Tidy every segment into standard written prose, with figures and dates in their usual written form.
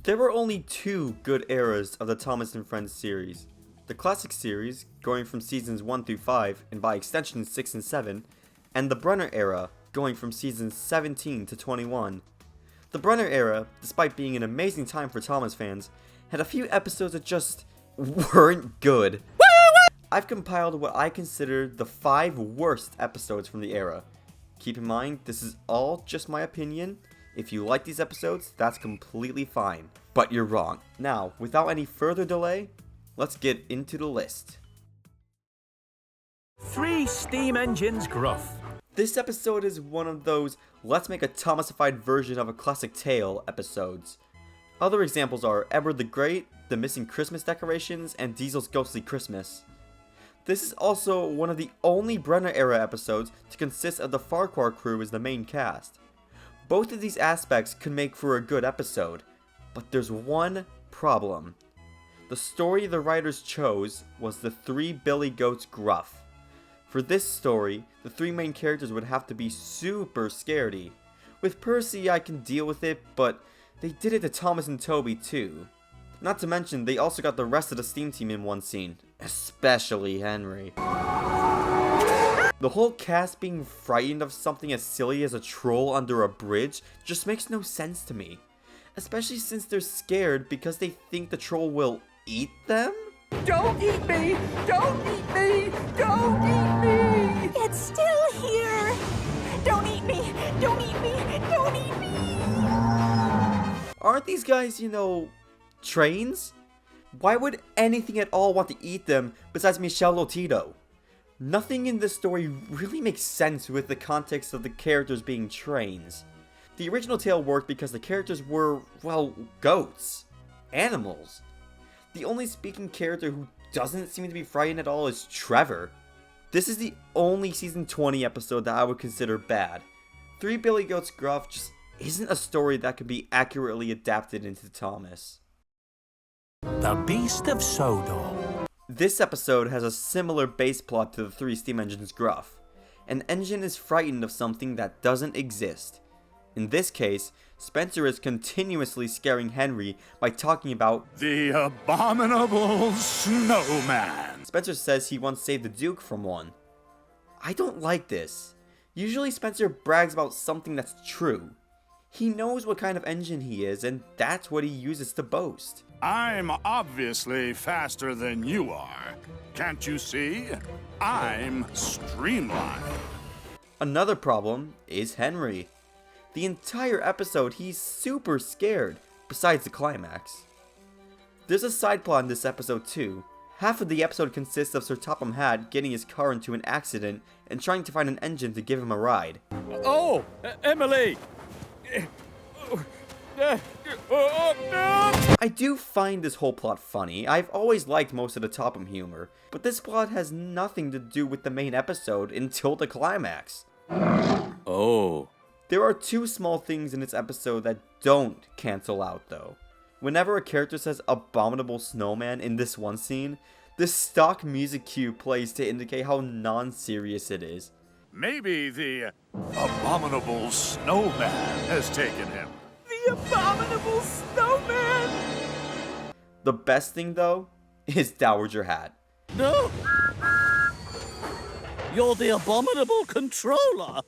There were only two good eras of the Thomas and Friends series. The classic series, going from seasons 1 through 5, and by extension 6 and 7, and the Brenner era, going from seasons 17 to 21. The Brenner era, despite being an amazing time for Thomas fans, had a few episodes that just weren't good. I've compiled what I consider the 5 worst episodes from the era. Keep in mind, this is all just my opinion. If you like these episodes, that's completely fine. But you're wrong. Now, without any further delay, let's get into the list. 3 steam engines Gruff. This episode is one of those let's make a Thomasified version of a classic tale episodes. Other examples are Edward the Great, The Missing Christmas Decorations, and Diesel's Ghostly Christmas. This is also one of the only Brenner era episodes to consist of the Farquhar crew as the main cast. Both of these aspects could make for a good episode, but there's one problem. The story the writers chose was the 3 Billy Goats Gruff. For this story, the 3 main characters would have to be super scaredy. With Percy I can deal with it, but they did it to Thomas and Toby too. Not to mention, they also got the rest of the Steam team in one scene, especially Henry. The whole cast being frightened of something as silly as a troll under a bridge just makes no sense to me. Especially since they're scared because they think the troll will eat them? Don't eat me! Don't eat me! Don't eat me! It's still here! Don't eat me! Don't eat me! Don't eat me! Aren't these guys, trains? Why would anything at all want to eat them besides Michelle Lotito? Nothing in this story really makes sense with the context of the characters being trains. The original tale worked because the characters were, well, goats. Animals. The only speaking character who doesn't seem to be frightened at all is Trevor. This is the only season 20 episode that I would consider bad. 3 Billy Goats Gruff just isn't a story that could be accurately adapted into Thomas. The Beast of Sodor. This episode has a similar base plot to the 3 Steam Engines Gruff. An engine is frightened of something that doesn't exist. In this case, Spencer is continuously scaring Henry by talking about the abominable snowman. Spencer says he once saved the Duke from one. I don't like this. Usually Spencer brags about something that's true. He knows what kind of engine he is, and that's what he uses to boast. I'm obviously faster than you are. Can't you see? I'm streamlined. Another problem is Henry. The entire episode, he's super scared, besides the climax. There's a side plot in this episode too. Half of the episode consists of Sir Topham Hatt getting his car into an accident and trying to find an engine to give him a ride. Oh, Emily! I do find this whole plot funny. I've always liked most of the Topham humor, but this plot has nothing to do with the main episode until the climax. Oh. There are 2 small things in this episode that don't cancel out though. Whenever a character says abominable snowman in this one scene, the stock music cue plays to indicate how non-serious it is. Maybe the abominable snowman has taken him. The abominable snowman! The best thing though is Dowager Hat. No! You're the abominable controller!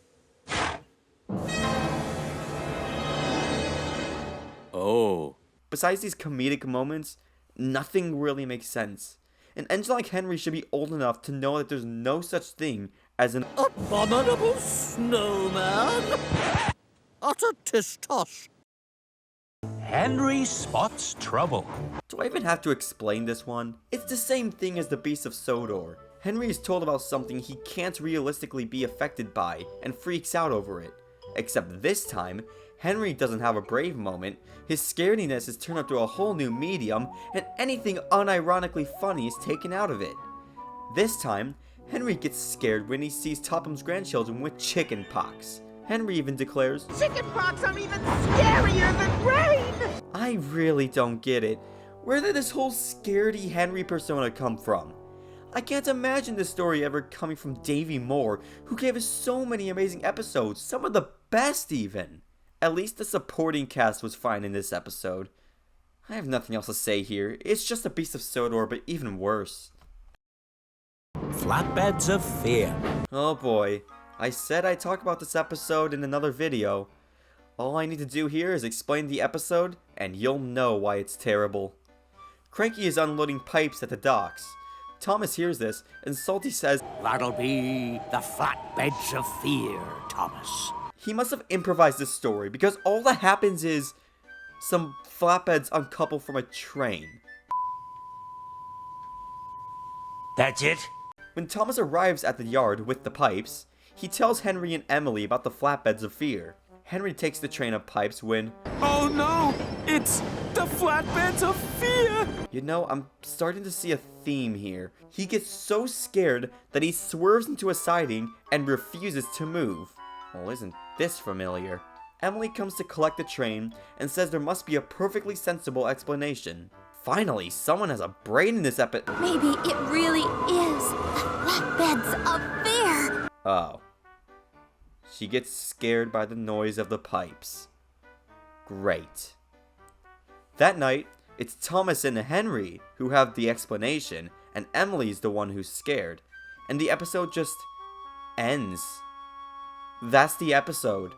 Oh. Besides these comedic moments, nothing really makes sense. An engine like Henry should be old enough to know that there's no such thing as an abominable snowman? Utter tis-tosh. Henry spots trouble. Do I even have to explain this one? It's the same thing as the Beast of Sodor. Henry is told about something he can't realistically be affected by and freaks out over it. Except this time, Henry doesn't have a brave moment, his scarediness is turned up to a whole new medium, and anything unironically funny is taken out of it. This time, Henry gets scared when he sees Topham's grandchildren with chicken pox. Henry even declares, Chickenpox are even scarier than rain! I really don't get it. Where did this whole scaredy Henry persona come from? I can't imagine this story ever coming from Davey Moore, who gave us so many amazing episodes, some of the best even. At least the supporting cast was fine in this episode. I have nothing else to say here. It's just a Beast of Sodor, but even worse. Flatbeds of Fear. Oh boy. I said I'd talk about this episode in another video. All I need to do here is explain the episode, and you'll know why it's terrible. Cranky is unloading pipes at the docks. Thomas hears this, and Salty says, That'll be the Flatbeds of Fear, Thomas. he must have improvised this story, because all that happens is some flatbeds uncouple from a train. That's it? When Thomas arrives at the yard with the pipes, he tells Henry and Emily about the Flatbeds of Fear. Henry takes the train of pipes when, Oh no! It's the Flatbeds of Fear! you know, I'm starting to see a theme here. He gets so scared that he swerves into a siding and refuses to move. Well, isn't this familiar? Emily comes to collect the train and says there must be a perfectly sensible explanation. Finally, someone has a brain in this Maybe it really is the Flatbeds of Fear. Oh. She gets scared by the noise of the pipes. Great. That night, it's Thomas and Henry who have the explanation, and Emily's the one who's scared. And the episode just ends. That's the episode.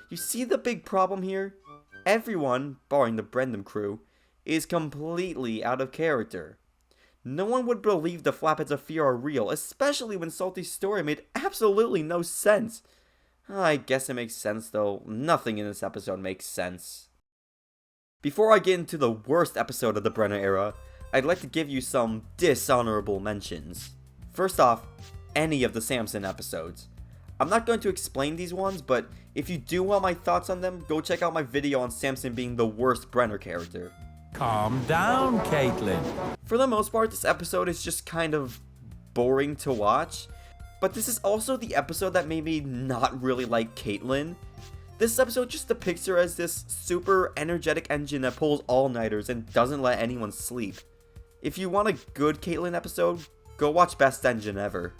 You see the big problem here? Everyone, barring the Brenner crew, is completely out of character. No one would believe the Flatbeds of Fear are real, especially when Salty's story made absolutely no sense. I guess it makes sense though. Nothing in this episode makes sense. Before I get into the worst episode of the Brenner era, I'd like to give you some dishonorable mentions. First off, any of the Samson episodes. I'm not going to explain these ones, but if you do want my thoughts on them, go check out my video on Samson being the worst Brenner character. Calm down, Caitlin. For the most part, this episode is just kind of boring to watch, but this is also the episode that made me not really like Caitlin. This episode just depicts her as this super energetic engine that pulls all-nighters and doesn't let anyone sleep. If you want a good Caitlin episode, go watch Best Engine Ever.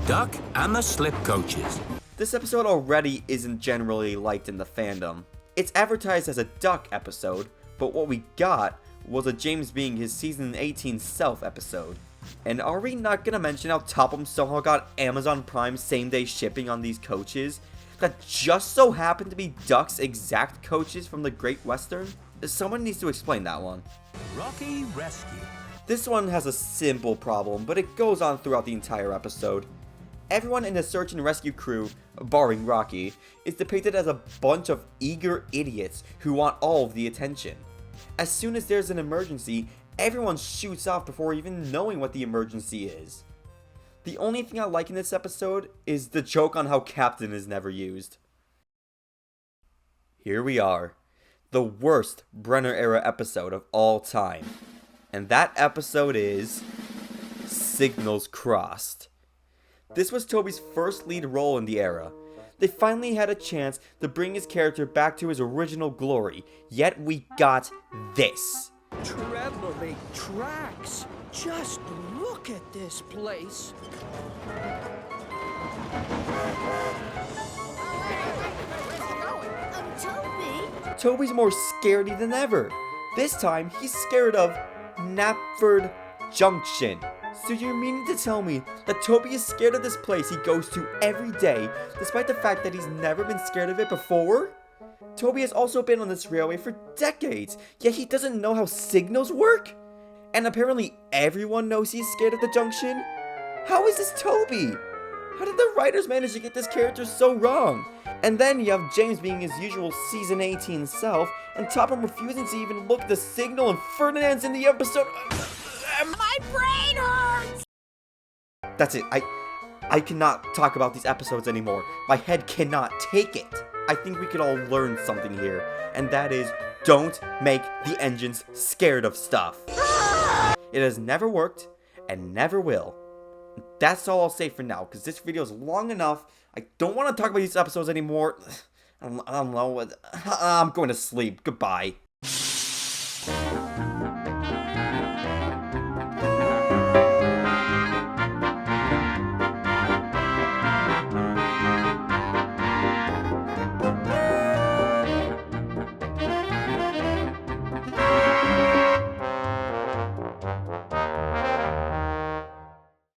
Duck and the Slip Coaches. This episode already isn't generally liked in the fandom. It's advertised as a Duck episode, but what we got was a James being his season 18 self episode. And are we not gonna mention how Topham somehow got Amazon Prime same day shipping on these coaches that just so happen to be Duck's exact coaches from the Great Western? Someone needs to explain that one. Rocky Rescue. This one has a simple problem, but it goes on throughout the entire episode. Everyone in the search and rescue crew, barring Rocky, is depicted as a bunch of eager idiots who want all of the attention. As soon as there's an emergency, everyone shoots off before even knowing what the emergency is. The only thing I like in this episode is the joke on how Captain is never used. Here we are, the worst Brenner era episode of all time. And that episode is Signals Crossed. This was Toby's first lead role in the era. They finally had a chance to bring his character back to his original glory, yet we got this. Trebly tracks. Just look at this place. Toby? Toby's more scaredy than ever. This time, he's scared of Knapford Junction. So you're meaning to tell me that Toby is scared of this place he goes to every day, despite the fact that he's never been scared of it before? Toby has also been on this railway for decades, yet he doesn't know how signals work? And apparently everyone knows he's scared of the junction? How is this Toby? How did the writers manage to get this character so wrong? And then you have James being his usual season 18 self, and Topham refusing to even look at the signal, and Ferdinand's in the episode. My brain hurts! That's it. I cannot talk about these episodes anymore. My head cannot take it. I think we could all learn something here, and that is, don't make the engines scared of stuff. It has never worked, and never will. That's all I'll say for now, because this video is long enough. I don't want to talk about these episodes anymore. I don't know. I'm going to sleep. Goodbye. Bye.